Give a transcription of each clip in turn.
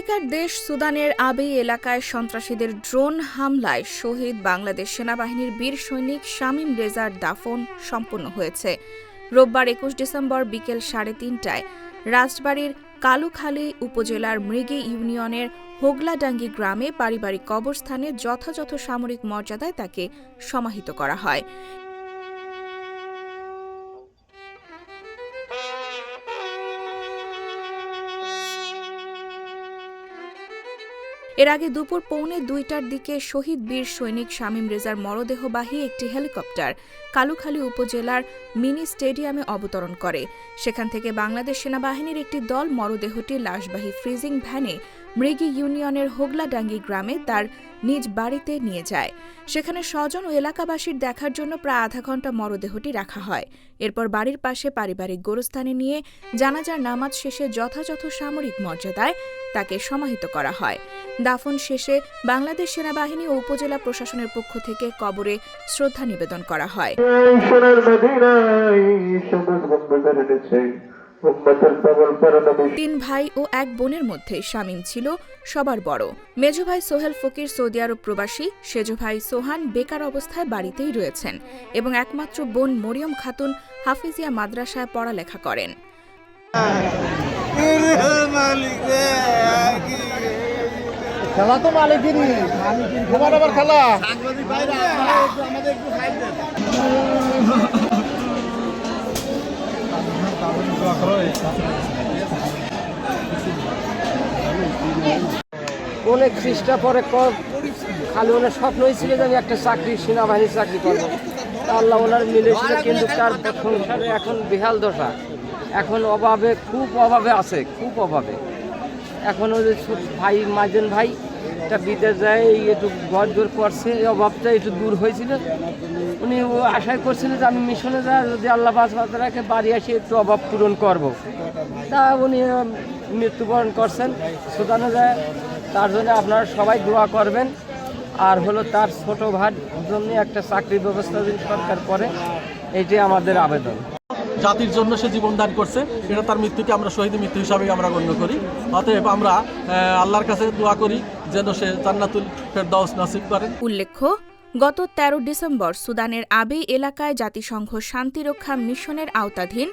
আফ্রিকার দেশ সুদানের আবেই এলাকায় সন্ত্রাসীদের ড্রোন হামলায় শহীদ বাংলাদেশ সেনাবাহিনীর বীর সৈনিক শামীম রেজার দাফন সম্পন্ন হয়েছে। রোববার ২১ ডিসেম্বর বিকেল ৩:৩০টায় রাজবাড়ীর কালুখালী উপজেলার মৃগী ইউনিয়নের হোগলাডাঙ্গি গ্রামে পারিবারিক কবরস্থানে যথাযথ সামরিক মর্যাদায় তাকে সমাহিত করা হয়। এর আগে দুপুর ১:৩০টার দিকে শহীদ বীর সৈনিক শামীম রেজার মরদেহবাহী একটি হেলিকপ্টার কালুখালী উপজেলার মিনি স্টেডিয়ামে অবতরণ করে। সেখান থেকে বাংলাদেশ সেনাবাহিনীর একটি দল মরদেহটি লাশবাহী ফ্রিজিং ভ্যানে মৃগী ইউনিয়নের হোগলাডাঙ্গি গ্রামে তার নিজ বাড়িতে নিয়ে যায়। সেখানে স্বজন ও এলাকাবাসীর দেখার জন্য প্রায় আধা ঘণ্টা মরদেহটি রাখা হয়। এরপর বাড়ির পাশে পারিবারিক গোরস্থানে নিয়ে জানাজার নামাজ শেষে যথাযথ সামরিক মর্যাদায় তাকে সমাহিত করা হয়। দাফন শেষে বাংলাদেশ সেনাবাহিনী ও উপজেলা প্রশাসনের পক্ষ থেকে কবরে শ্রদ্ধা নিবেদন করা হয়। ৩ ভাই ও ১ বোনের মধ্যে শামীম ছিল সবার বড়। মেজো ভাই সোহেল ফকির সৌদি আরব প্রবাসী, সেজো ভাই সোহান বেকার অবস্থায় বাড়িতেই রয়েছেন এবং একমাত্র বোন মরিয়ম খাতুন হাফিজিয়া মাদ্রাসায় পড়ালেখা করেন। খেলা তো মালিকেরই, তোমার আবার খেলা। অনেক চেষ্টা পরে খালি ওনার স্বপ্নই ছিল যে আমি একটা চাকরি, সেনাবাহিনীর চাকরি করবো। আল্লাহ ওনার মিলেছিল, কিন্তু তার সংসারে এখন বেহাল দশা। এখন অভাবে, খুব অভাবে আছে, খুব অভাবে। এখন ওই যে ভাই মাইজন ভাই একটা বিদেশ যায়, একটু ঘর দূর করছে, এই অভাবটা একটু দূর হয়েছিল। উনি আশায় করছিলেন যে আমি মিশনে যা, যদি আল্লাহ বাঁচতে রাখে বাড়ি আসি একটু অভাব পূরণ করব। তা উনি মৃত্যুবরণ করছেন সুদানে যায়। তার জন্য আপনারা সবাই দোয়া করবেন। আর হলো তার ছোট ভাইয়ের জন্য একটা চাকরির ব্যবস্থা যদি সরকার করে, এইটাই আমাদের আবেদন। জাতির জন্য সে জীবন দান করছে, এটা তার মৃত্যুকে আমরা শহীদ মৃত্যু হিসাবে আমরা গণ্য করি। অতএব আমরা আল্লাহর কাছে দোয়া করি যেন সে জান্নাতুল ফেরদাউস নসিব করেন। উল্লেখ্য, গত ১৩ ডিসেম্বর সুদানের আবেই এলাকায় জাতিসংঘ শান্তিরক্ষা মিশনের আওতাধীন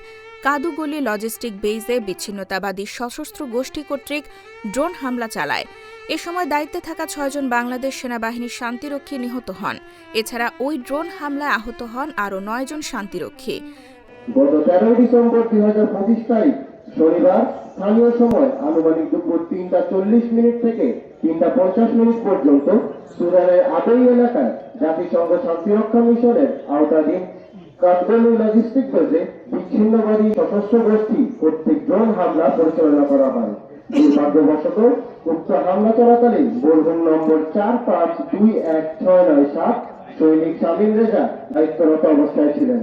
কাদুগলি লজিস্টিক বেইজে বিচ্ছিন্নতাবাদী সশস্ত্র গোষ্ঠী কর্তৃক ড্রোন হামলা চালায়। এ সময় দায়িত্বে থাকা ৬ জন বাংলাদেশ সেনাবাহিনীর শান্তিরক্ষী নিহত হন। এছাড়া ওই ড্রোন হামলায় আহত হন আরও ৯ জন শান্তিরক্ষী। গত ১৩ ডিসেম্বর ২০২৫ তারিখ শনিবার স্থানীয় সময় আনুমানিক দুপুর ৩:৪০ থেকে ৩:৫০ পর্যন্ত সুদানের আবেই এলাকায় জাতিসংঘ শান্তিরক্ষা মিশনের আওতাধীন কাদগলি লজিস্টিক বেজে বিচ্ছিন্নবাদী সশস্ত্র গোষ্ঠী কর্তৃক ড্রোন হামলা পরিচালনা করা হয়। দুর্ভাগ্যবশত উক্ত হামলা চলাকালীন বোরহুন নম্বর ৪৫২১৬৯৭ সৈনিক শামীম রেজা দায়িত্বরত অবস্থায় ছিলেন।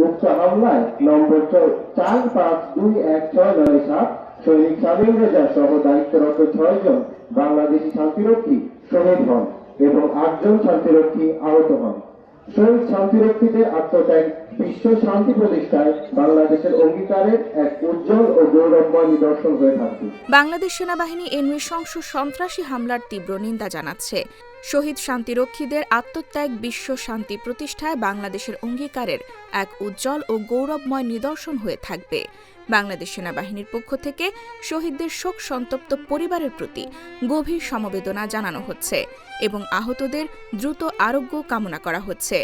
উক্ত হামলায় নম্বর ৪৫২১৬৯৭ সৈনিক শামীম রেজা সহ দায়িত্বরত ৬ জন বাংলাদেশি শান্তিরক্ষী শহীদ হন এবং ৮ জন শান্তিরক্ষী আহত হন। শহীদ শান্তিরক্ষীদের আত্মত্যাগ বিশ্ব শান্তি প্রতিষ্ঠায় বাংলাদেশের অঙ্গীকারের এক উজ্জ্বল ও গৌরবময় নিদর্শন হয়ে থাকবে। বাংলাদেশ সেনাবাহিনী এই নৃশংস সন্ত্রাসী হামলার তীব্র নিন্দা জানাচ্ছে। শহীদ শান্তিরক্ষীদের আত্মত্যাগ বিশ্ব শান্তি প্রতিষ্ঠায় বাংলাদেশের অঙ্গীকারের এক উজ্জ্বল ও গৌরবময় নিদর্শন হয়ে থাকবে। বাংলাদেশ সেনাবাহিনীর পক্ষ থেকে শহীদদের শোক সন্তপ্ত পরিবারের প্রতি গভীর সমবেদনা জানানো হচ্ছে এবং আহতদের দ্রুত আরোগ্য কামনা করা হচ্ছে।